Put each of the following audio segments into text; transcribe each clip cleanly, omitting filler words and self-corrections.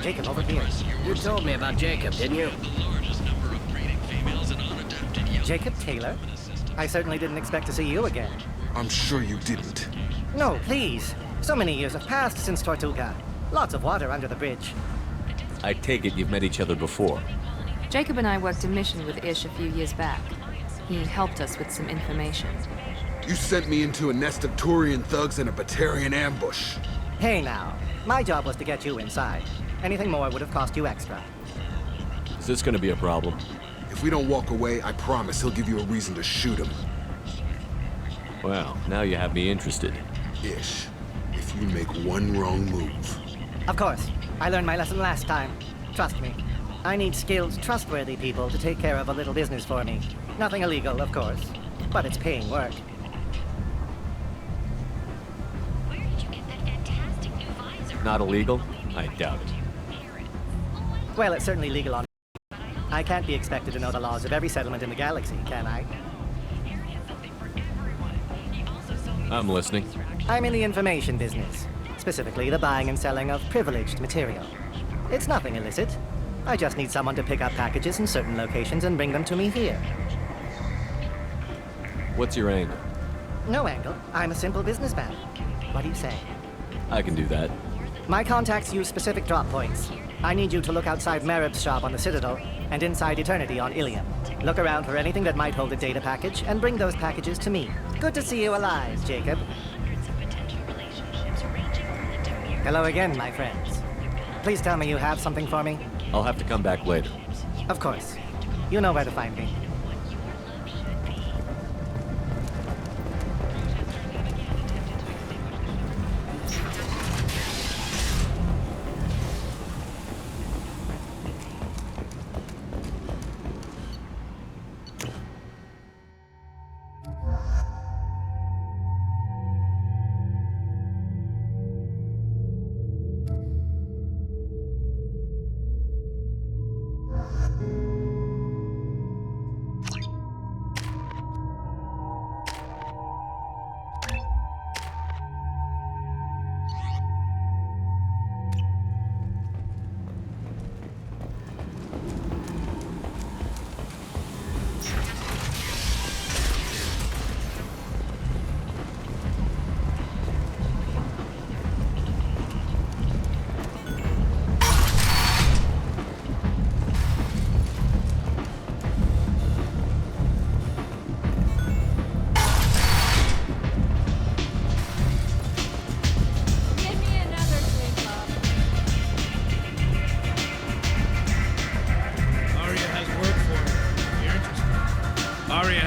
Jacob, over here. You told me about Jacob, didn't you? Jacob Taylor? I certainly didn't expect to see you again. I'm sure you didn't. No, please. So many years have passed since Tortuga. Lots of water under the bridge. I take it you've met each other before. Jacob and I worked a mission with Ish a few years back. He helped us with some information. You sent me into a nest of Turian thugs and a Batarian ambush. Hey now, my job was to get you inside. Anything more would have cost you extra. Is this gonna be a problem? If we don't walk away, I promise he'll give you a reason to shoot him. Well, now you have me interested. Ish, if you make one wrong move... Of course. I learned my lesson last time. Trust me. I need skilled, trustworthy people to take care of a little business for me. Nothing illegal, of course. But it's paying work. Where did you get that fantastic new visor? Not illegal? I doubt it. Well, it's certainly legal on... I can't be expected to know the laws of every settlement in the galaxy, can I? I'm listening. I'm in the information business. Specifically, the buying and selling of privileged material. It's nothing illicit. I just need someone to pick up packages in certain locations and bring them to me here. What's your angle? No angle. I'm a simple businessman. What do you say? I can do that. My contacts use specific drop points. I need you to look outside Merib's shop on the Citadel and inside Eternity on Ilium. Look around for anything that might hold a data package and bring those packages to me. Good to see you alive, Jacob. Hello again, my friends. Please tell me you have something for me. I'll have to come back later. Of course. You know where to find me.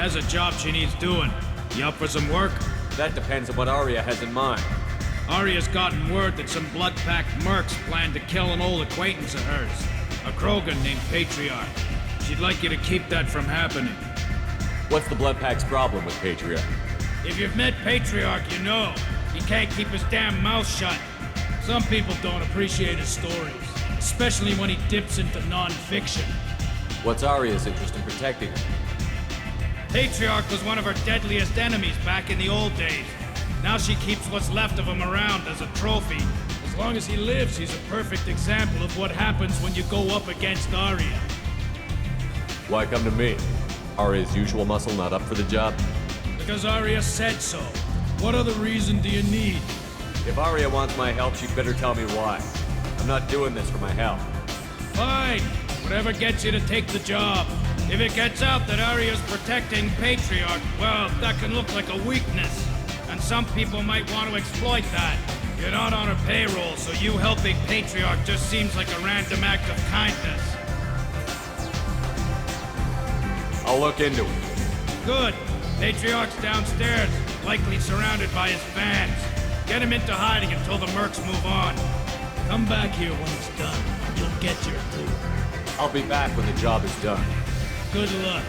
Has a job she needs doing. You up for some work? That depends on what Arya has in mind. Arya's gotten word that some blood-packed mercs plan to kill an old acquaintance of hers, a Krogan named Patriarch. She'd like you to keep that from happening. What's the Blood Pack's problem with Patriarch? If you've met Patriarch, you know. He can't keep his damn mouth shut. Some people don't appreciate his stories, especially when he dips into non-fiction. What's Arya's interest in protecting him? Patriarch was one of her deadliest enemies back in the old days. Now she keeps what's left of him around as a trophy. As long as he lives, he's a perfect example of what happens when you go up against Arya. Why come to me? Arya's usual muscle not up for the job? Because Arya said so. What other reason do you need? If Arya wants my help, she'd better tell me why. I'm not doing this for my help. Fine. Whatever gets you to take the job. If it gets out that Arya's protecting Patriarch, well, that can look like a weakness. And some people might want to exploit that. You're not on her payroll, so you helping Patriarch just seems like a random act of kindness. I'll look into it. Good. Patriarch's downstairs, likely surrounded by his fans. Get him into hiding until the mercs move on. Come back here when it's done. You'll get your loot. I'll be back when the job is done. Good luck.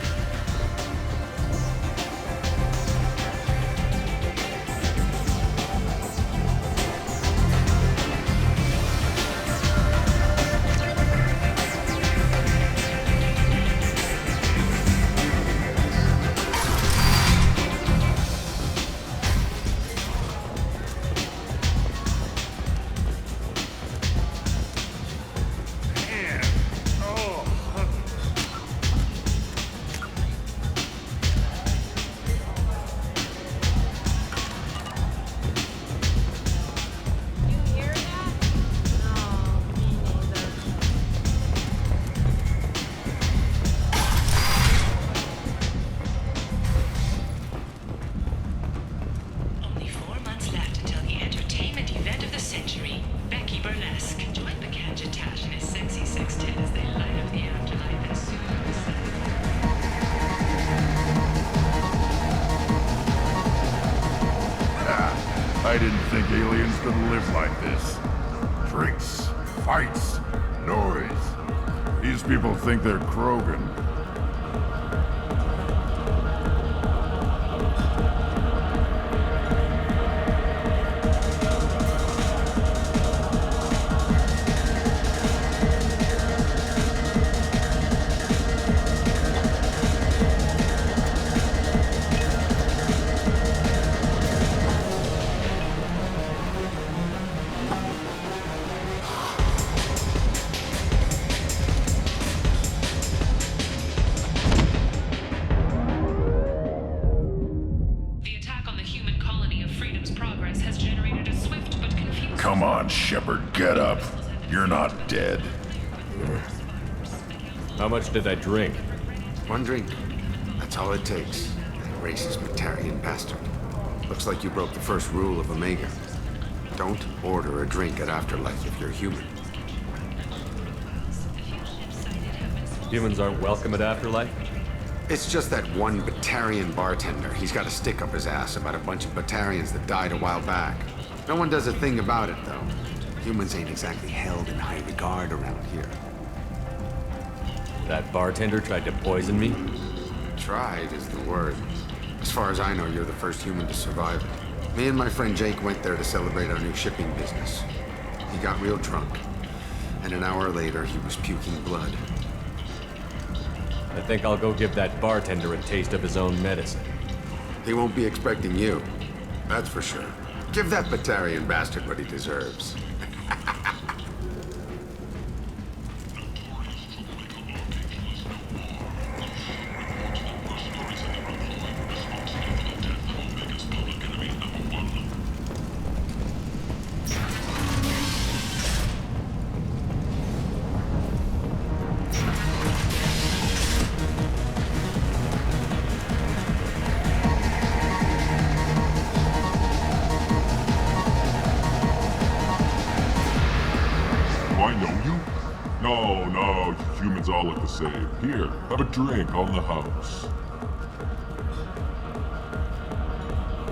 burlesque. Join the Gadgetat and his sexy sextet as they light up the afterlife and soothe the I didn't think aliens could live like this. Drinks, fights, noise. These people think they're Krogan. Come on, Shepard, get up. You're not dead. How much did I drink? One drink. That's all it takes. That racist Batarian bastard. Looks like you broke the first rule of Omega. Don't order a drink at Afterlife if you're human. Humans aren't welcome at Afterlife? It's just that one Batarian bartender. He's got a stick up his ass about a bunch of Batarians that died a while back. No one does a thing about it, though. Humans ain't exactly held in high regard around here. That bartender tried to poison me? Tried is the word. As far as I know, you're the first human to survive it. Me and my friend Jake went there to celebrate our new shipping business. He got real drunk, and an hour later, he was puking blood. I think I'll go give that bartender a taste of his own medicine. He won't be expecting you. That's for sure. Give that Batarian bastard what he deserves. No, humans all look the same. Here, have a drink on the house.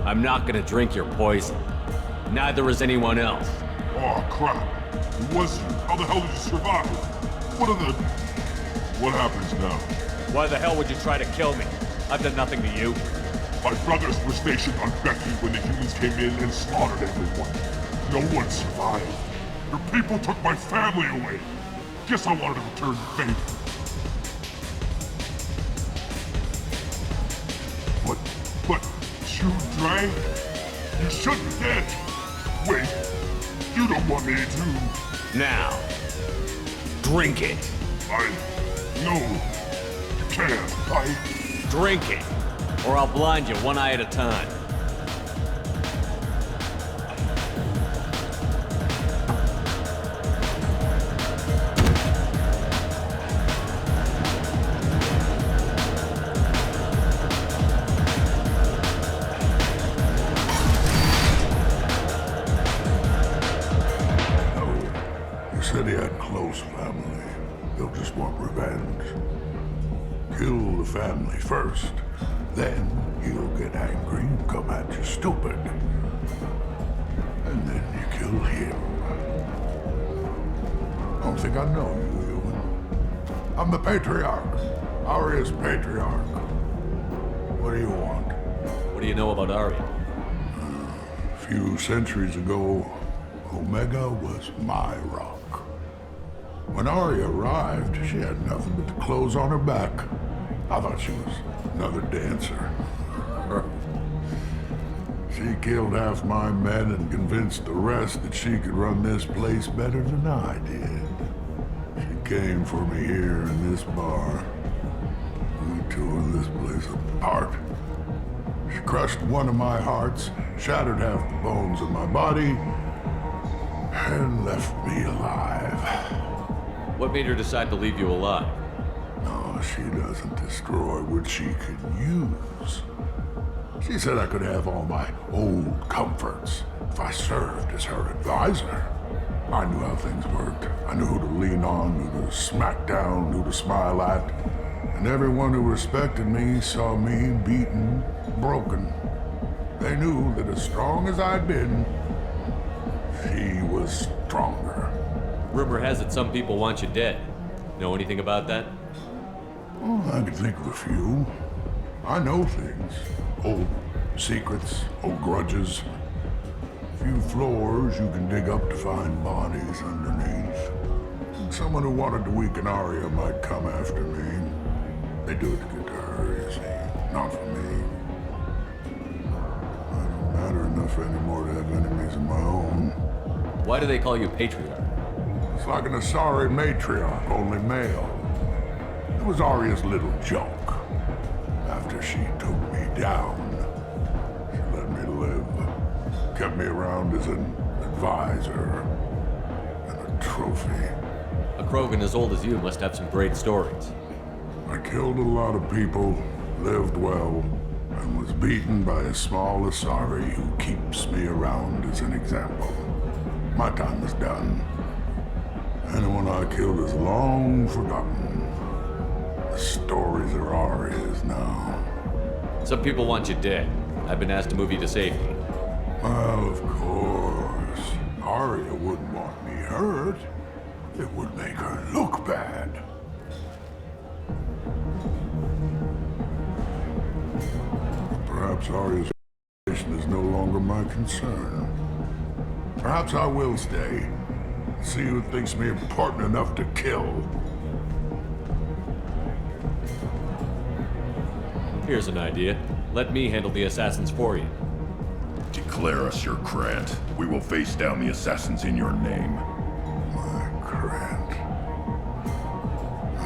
I'm not gonna drink your poison. Neither is anyone else. Oh, crap. It was you. How the hell did you survive? What happens now? Why the hell would you try to kill me? I've done nothing to you. My brothers were stationed on Becky when the humans came in and slaughtered everyone. No one survived. Your people took my family away. Guess I wanted to return the favor. But you drank? You should be dead. Wait, you don't want me to. Now, drink it. No, you can't. Drink it, or I'll blind you one eye at a time. Said he had close family. He'll just want revenge. Kill the family first, then he'll get angry and come at you stupid. And then you kill him. I don't think I know you, human. I'm the Patriarch. Aria's Patriarch. What do you want? What do you know about Aria? A few centuries ago, Omega was my rock. When Aria arrived, she had nothing but the clothes on her back. I thought she was another dancer. She killed half my men and convinced the rest that she could run this place better than I did. She came for me here in this bar. We tore this place apart. She crushed one of my hearts, shattered half the bones in my body, and left me alive. What made her decide to leave you alive? No, she doesn't destroy what she can use. She said I could have all my old comforts if I served as her advisor. I knew how things worked. I knew who to lean on, who to smack down, who to smile at. And everyone who respected me saw me beaten, broken. They knew that as strong as I'd been, she was stronger. Rumor has it some people want you dead. Know anything about that? Oh, I can think of a few. I know things. Old secrets, old grudges. A few floors you can dig up to find bodies underneath. Someone who wanted to weaken Arya might come after me. They do it to get to her, you see, not for me. I don't matter enough anymore to have enemies of my own. Why do they call you Patriarch? It's like an Asari matriarch, only male. It was Arya's little joke. After she took me down, she let me live. Kept me around as an advisor and a trophy. A Krogan as old as you must have some great stories. I killed a lot of people, lived well, and was beaten by a small Asari who keeps me around as an example. My time is done. Anyone I killed is long forgotten. The stories are Arya's now. Some people want you dead. I've been asked to move you to safety. Well, of course. Arya wouldn't want me hurt. It would make her look bad. Perhaps Arya's reputation is no longer my concern. Perhaps I will stay. See who thinks me important enough to kill. Here's an idea. Let me handle the assassins for you. Declare us your grant. We will face down the assassins in your name. My grant.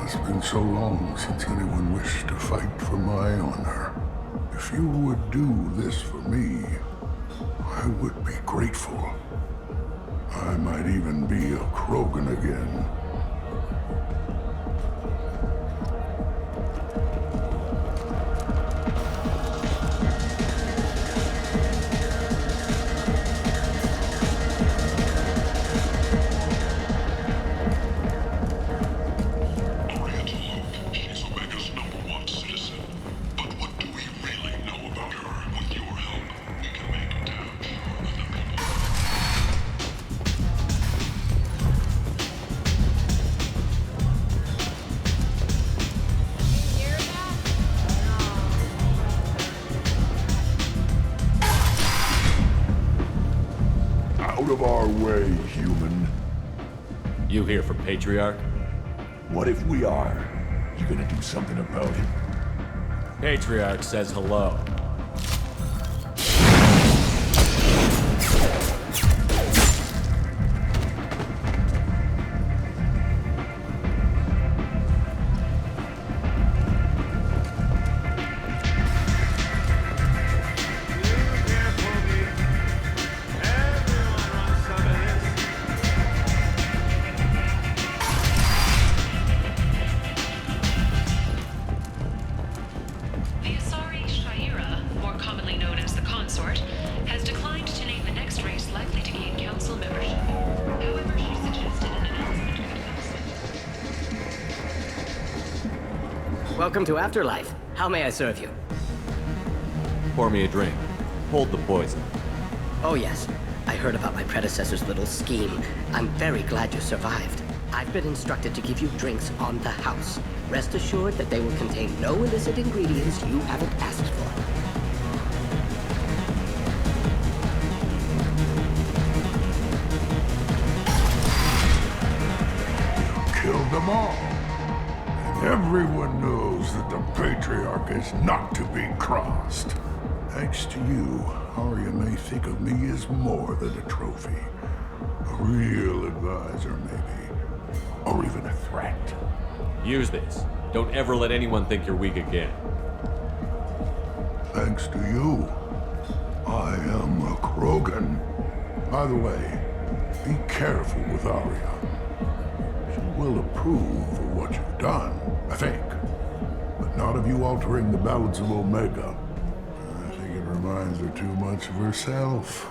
It's been so long since anyone wished to fight for my honor. If you would do this for me, I would be grateful. I might even be a Krogan again. She's Omega's #1 citizen. But what do we really know about her? With your help, we can make damn sure that the people... Out of our way, human. You here for Patriarch? What if we are? You gonna do something about it? Patriarch says hello. The Asari Shaira, more commonly known as the Consort, has declined to name the next race likely to gain council membership. However, she suggested an announcement could help. Welcome to Afterlife. How may I serve you? Pour me a drink. Hold the poison. Oh yes, I heard about my predecessor's little scheme. I'm very glad you survived. I've been instructed to give you drinks on the house. Rest assured that they will contain no illicit ingredients you haven't asked for. Killed them all. And everyone knows that the Patriarch is not to be crossed. Thanks to you, Arya may think of me as more than a trophy. A real advisor, maybe. Or even a threat. Use this. Don't ever let anyone think you're weak again. Thanks to you, I am a Krogan. By the way, be careful with Arya. She will approve of what you've done, I think. But not of you altering the balance of Omega. I think it reminds her too much of herself.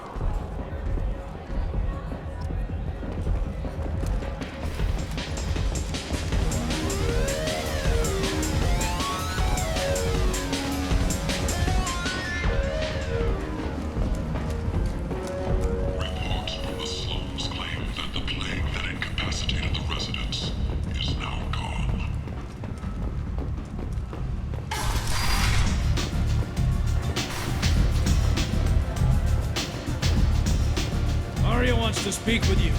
speak with you.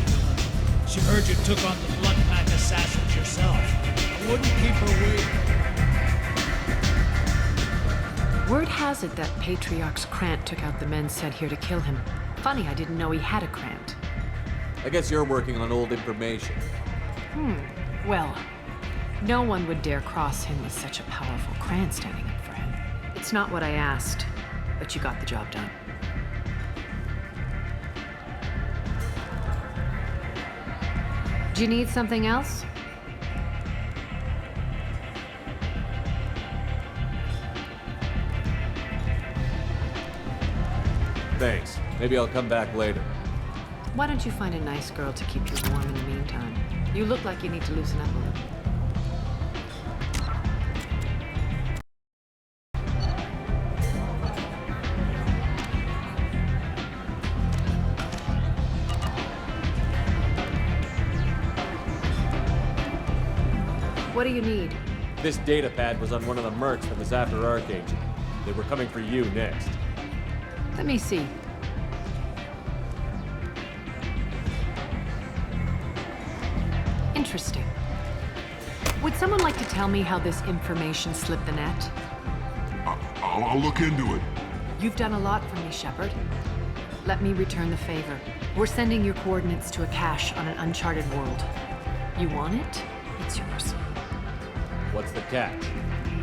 She heard you took on the Blood Pack assassins yourself. I wouldn't keep her waiting. Word has it that Patriarch's Krant took out the men sent here to kill him. Funny, I didn't know he had a Krant. I guess you're working on old information. Well, no one would dare cross him with such a powerful Krant standing up for him. It's not what I asked, but you got the job done. Do you need something else? Thanks. Maybe I'll come back later. Why don't you find a nice girl to keep you warm in the meantime? You look like you need to loosen up a little. What do you need? This data pad was on one of the mercs that was after Archangel. They were coming for you next. Let me see. Interesting. Would someone like to tell me how this information slipped the net? I'll look into it. You've done a lot for me, Shepard. Let me return the favor. We're sending your coordinates to a cache on an uncharted world. You want it? It's yours. What's the catch?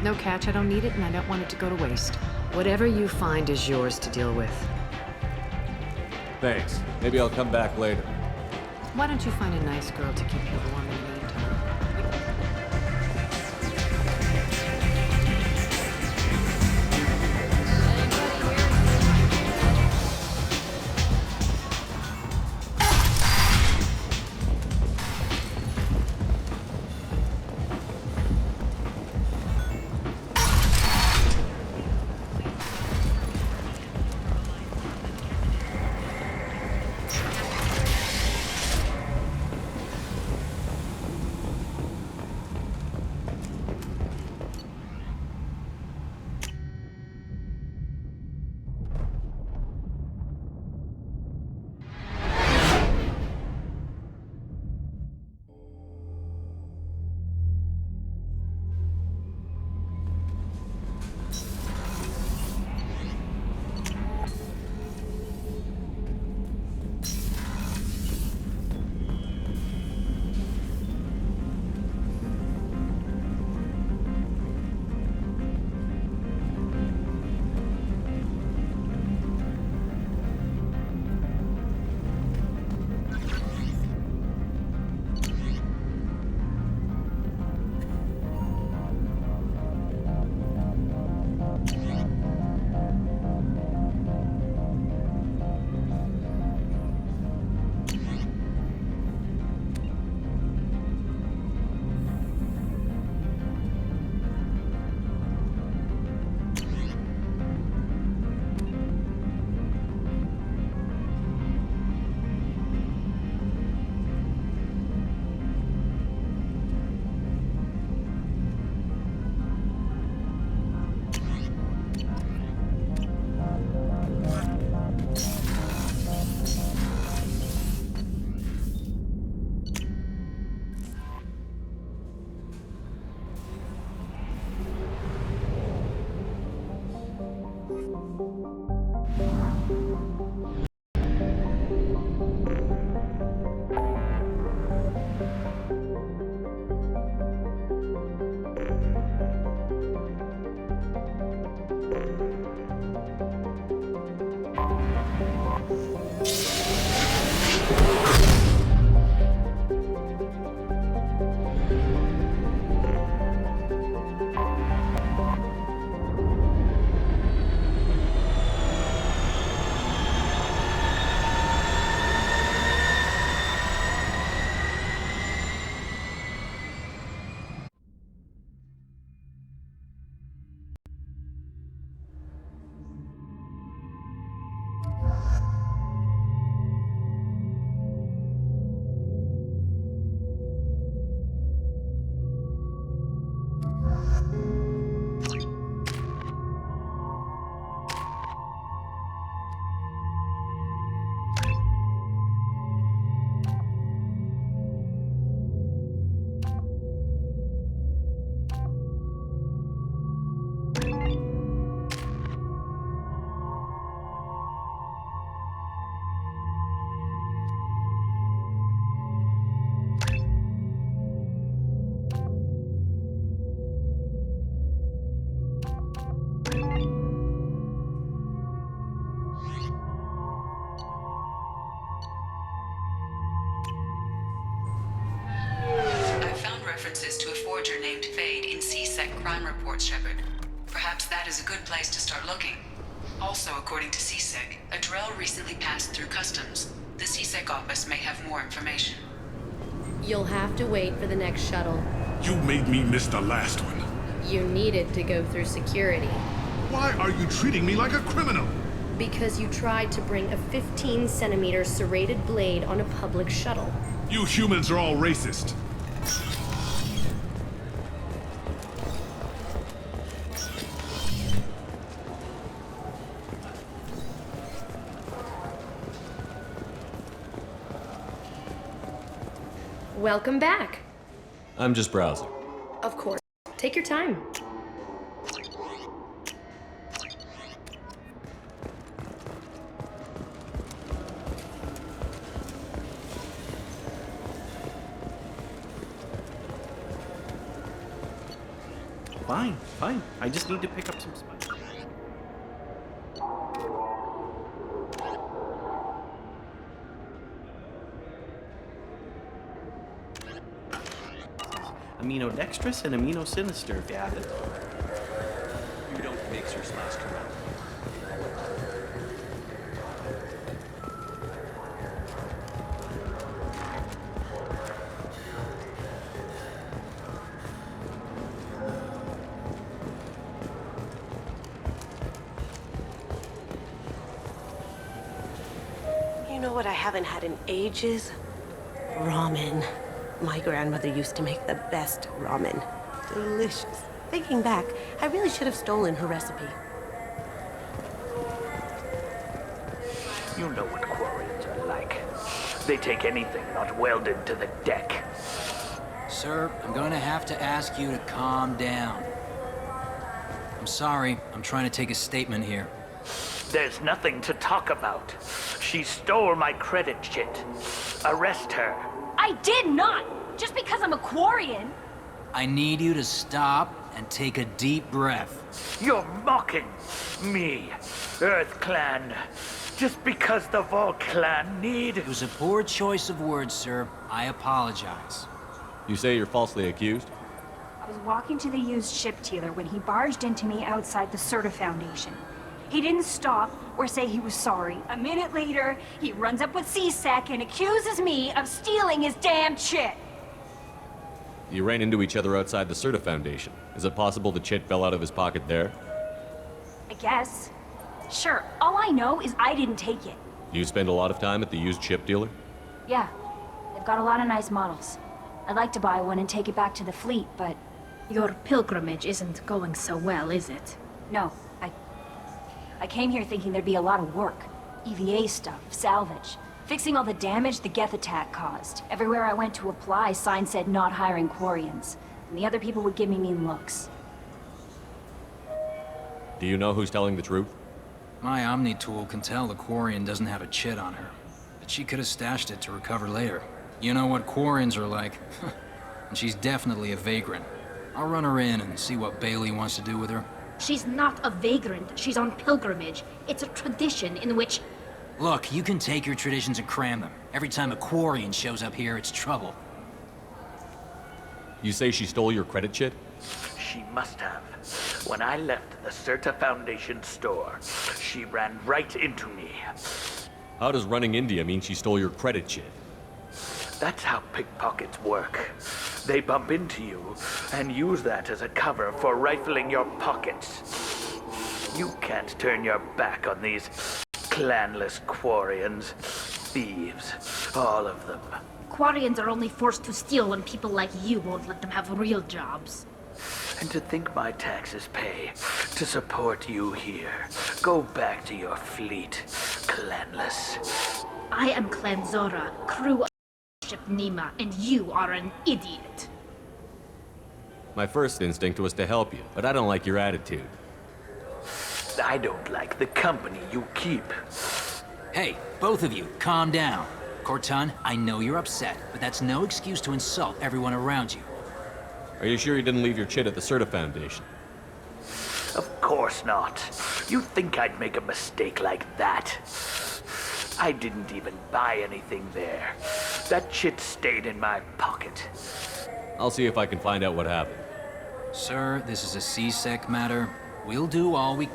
No catch, I don't need it, and I don't want it to go to waste. Whatever you find is yours to deal with. Thanks. Maybe I'll come back later. Why don't you find a nice girl to keep you warm in the meantime? references to a forger named Fade in C-Sec crime reports, Shepard. Perhaps that is a good place to start looking. Also, according to C-Sec, a Drell recently passed through customs. The C-Sec office may have more information. You'll have to wait for the next shuttle. You made me miss the last one. You needed to go through security. Why are you treating me like a criminal? Because you tried to bring a 15-centimeter serrated blade on a public shuttle. You humans are all racist. Welcome back. I'm just browsing. Of course. Take your time. Fine, fine. I just need to pick up some spice. Aminodextrous and aminosinister, if you have it. You don't mix your slash correct. You know what I haven't had in ages? Ramen. My grandmother used to make the best ramen. Delicious. Thinking back, I really should have stolen her recipe. You know what Quarians are like. They take anything not welded to the deck. Sir, I'm going to have to ask you to calm down. I'm sorry, I'm trying to take a statement here. There's nothing to talk about. She stole my credit chit. Arrest her. I did not! Just because I'm a Quarian! I need you to stop and take a deep breath. You're mocking me, Earth Clan. Just because the Vol Clan need... It was a poor choice of words, sir. I apologize. You say you're falsely accused? I was walking to the used ship dealer when he barged into me outside the Serta Foundation. He didn't stop or say he was sorry. A minute later, he runs up with C-Sec and accuses me of stealing his damn chit. You ran into each other outside the Serta Foundation. Is it possible the chit fell out of his pocket there? I guess. Sure, all I know is I didn't take it. Do you spend a lot of time at the used ship dealer? Yeah, they've got a lot of nice models. I'd like to buy one and take it back to the fleet, but... Your pilgrimage isn't going so well, is it? No, I came here thinking there'd be a lot of work. EVA stuff, salvage. Fixing all the damage the Geth attack caused. Everywhere I went to apply, signs said not hiring Quarians. And the other people would give me mean looks. Do you know who's telling the truth? My Omni tool can tell the Quarian doesn't have a chit on her. But she could have stashed it to recover later. You know what Quarians are like. And she's definitely a vagrant. I'll run her in and see what Bailey wants to do with her. She's not a vagrant. She's on pilgrimage. It's a tradition in which... Look, you can take your traditions and cram them. Every time a Quarian shows up here, it's trouble. You say she stole your credit chit? She must have. When I left the Serta Foundation store, she ran right into me. How does running India mean she stole your credit chit? That's how pickpockets work. They bump into you and use that as a cover for rifling your pockets. You can't turn your back on these clanless Quarians. Thieves, all of them. Quarians are only forced to steal when people like you won't let them have real jobs. And to think my taxes pay to support you here. Go back to your fleet, clanless. I am Clan Zora, crew of ship Nima, and you are an idiot. My first instinct was to help you, but I don't like your attitude. I don't like the company you keep. Hey, both of you, calm down. Corton, I know you're upset, but that's no excuse to insult everyone around you. Are you sure you didn't leave your chit at the Serta Foundation? Of course not. You think I'd make a mistake like that? I didn't even buy anything there. That chit stayed in my pocket. I'll see if I can find out what happened. Sir, this is a C-Sec matter. We'll do all we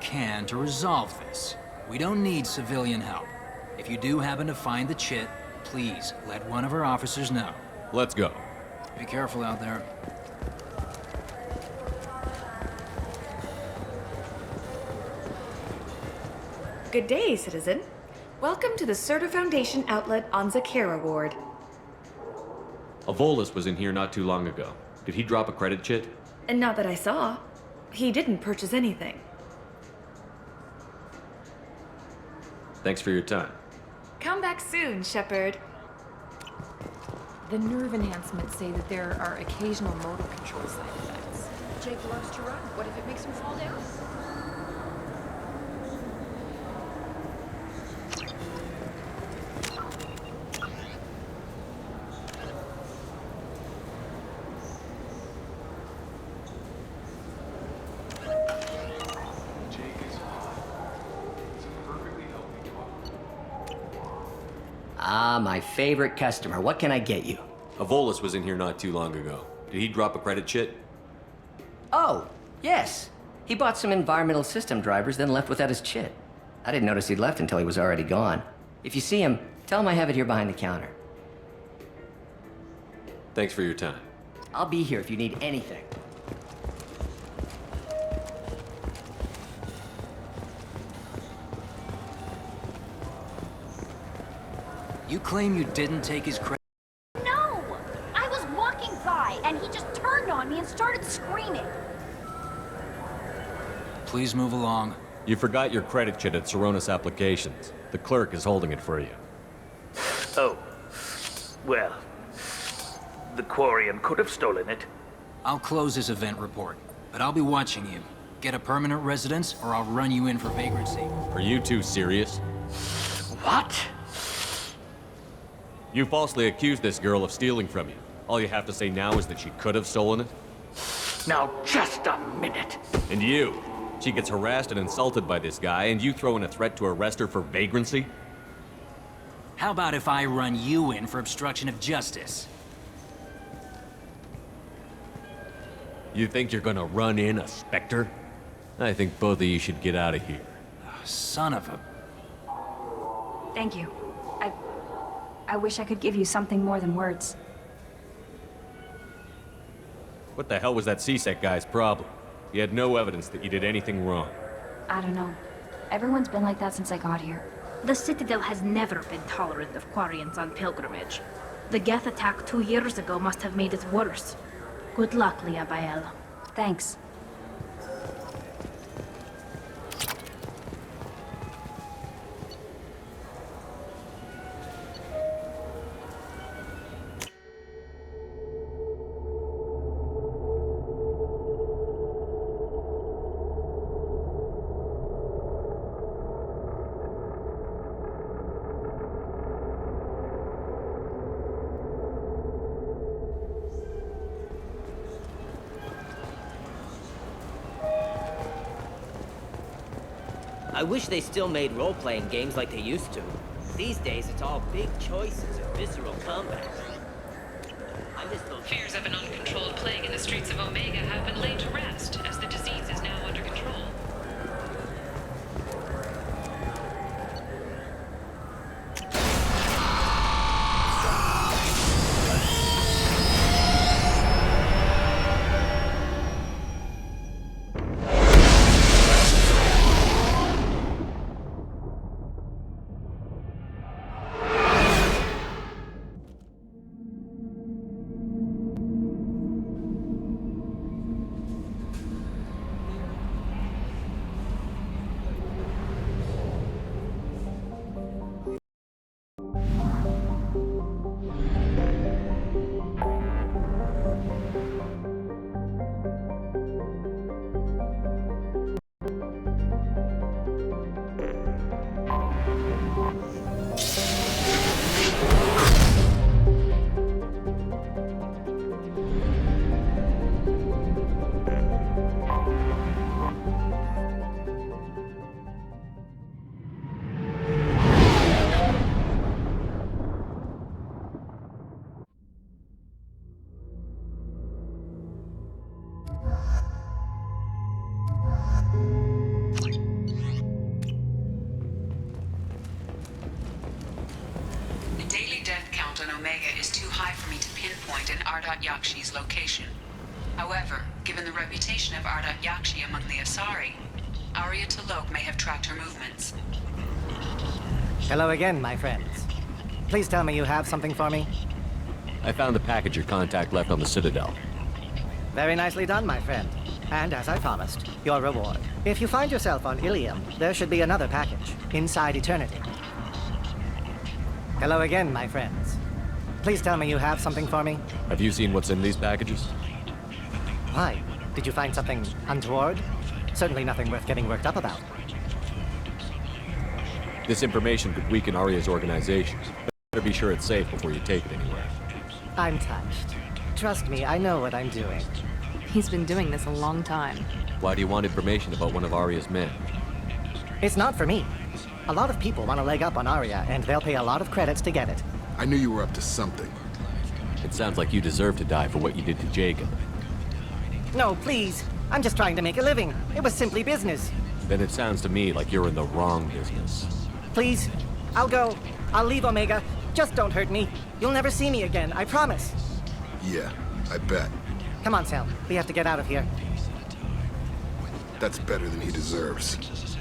can to resolve this. We don't need civilian help. If you do happen to find the chit, please let one of our officers know. Let's go. Be careful out there. Good day, citizen. Welcome to the Certa Foundation outlet on Zakera Ward. Avolis was in here not too long ago. Did he drop a credit chit? And not that I saw. He didn't purchase anything. Thanks for your time. Come back soon, Shepard. The nerve enhancements say that there are occasional motor control side effects. Jake loves to run. What if it makes him fall down? Ah, my favorite customer. What can I get you? Avolis was in here not too long ago. Did he drop a credit chit? Oh, yes. He bought some environmental system drivers, then left without his chit. I didn't notice he'd left until he was already gone. If you see him, tell him I have it here behind the counter. Thanks for your time. I'll be here if you need anything. You claim you didn't take his credit? No! I was walking by, and he just turned on me and started screaming. Please move along. You forgot your credit chit at Saronis Applications. The clerk is holding it for you. Oh. Well, the Quarian could have stolen it. I'll close this event report, but I'll be watching you. Get a permanent residence, or I'll run you in for vagrancy. Are you two serious? What? You falsely accused this girl of stealing from you. All you have to say now is that she could have stolen it? Now, just a minute. And you? She gets harassed and insulted by this guy, and you throw in a threat to arrest her for vagrancy? How about if I run you in for obstruction of justice? You think you're gonna run in a Spectre? I think both of you should get out of here. Son of a... Thank you. I wish I could give you something more than words. What the hell was that C-Sec guy's problem? He had no evidence that you did anything wrong. I don't know. Everyone's been like that since I got here. The Citadel has never been tolerant of Quarians on pilgrimage. The Geth attack 2 years ago must have made it worse. Good luck, Liabael. Thanks. I wish they still made role-playing games like they used to. These days, it's all big choices and visceral combat. I miss those... Fears of an uncontrolled plague in the streets of Omega have been laid to rest, as the disease is now under control. Omega is too high for me to pinpoint an Ardat Yakshi's location. However, given the reputation of Ardat Yakshi among the Asari, Arya T'Loak may have tracked her movements. Hello again, my friends. Please tell me you have something for me. I found the package your contact left on the Citadel. Very nicely done, my friend. And as I promised, your reward. If you find yourself on Ilium, there should be another package, inside Eternity. Hello again, my friends. Please tell me you have something for me. Have you seen what's in these packages? Why? Did you find something untoward? Certainly nothing worth getting worked up about. This information could weaken Arya's organization. Better be sure it's safe before you take it anywhere. I'm touched. Trust me, I know what I'm doing. He's been doing this a long time. Why do you want information about one of Arya's men? It's not for me. A lot of people want to leg up on Arya, and they'll pay a lot of credits to get it. I knew you were up to something. It sounds like you deserve to die for what you did to Jacob. No, please. I'm just trying to make a living. It was simply business. Then it sounds to me like you're in the wrong business. Please, I'll go. I'll leave Omega. Just don't hurt me. You'll never see me again, I promise. Yeah, I bet. Come on, Sam. We have to get out of here. That's better than he deserves.